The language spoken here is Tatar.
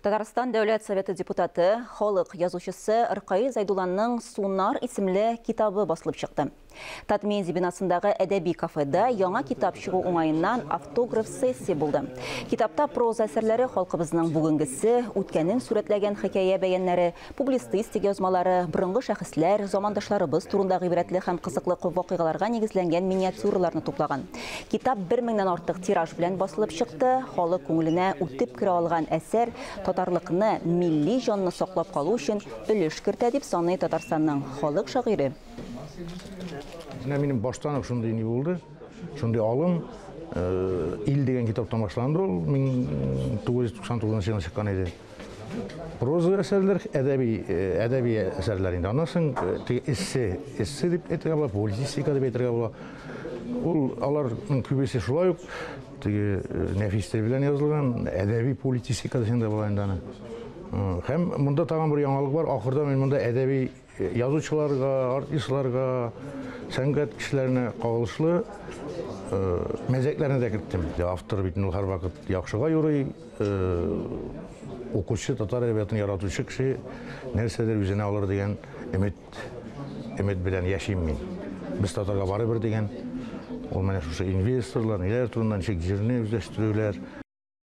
Татарстан Дәүләт Советы депутаты, халык язучысы Ркаи Зайдулланың «Сунар» исемле китабы басылып чыкты. Татмин бинасындагы әдәби кафеда яңа китап чыгу уңаеннан автограф сессия булды. Китапта проза әсәрләре халкыбызның бүгенгесе, үткәнен сурәтләгән хикәя бәяннәре, публицистик язмалары, борынгы шәхесләр, замандашларыбыз турында гыйбрәтле һәм кызыклы вакыйгаларга нигезләнгән миниатюраларны туплаган. Китап 1000-нән артык тираж белән басылып чыкты. Халык күңеленә үтеп керә алган әсәр татарлыкны, милли җанны саклап калу өчен өлеш кертә дип саный Татарстанның халык шагыйре. Минем баштан ук шундый не булды. Шундый алым ил деген китаптан башланды ул 1999 елда чыккан иде. Проза әсәрләр, әдәби әсәрләр инде. Аннан соң эссе дип әйтергә була, публицистика дип әйтергә була. Ул аларның күбесе шулай ук нәфистер белән язылган, әдәби публицистика дигән дә була инде аны. Һәм монда тагын бер яңалык бар. Ахырда мин монда әдәби язучыларга, артистларга, сәнгать кешеләренә кагылышлы мәзәкләрне дә керттем. Автор бит ул һәрвакыт яхшыга юрый, укучы, татар әдәбиятын яратучы кеше нәрсәдер үзенә алыр дигән өмет белән яшим мин. Без татарга барыбер дигән, ул менә шушы инвесторлар, ниләр турында ничек җирне үзләштерүләр,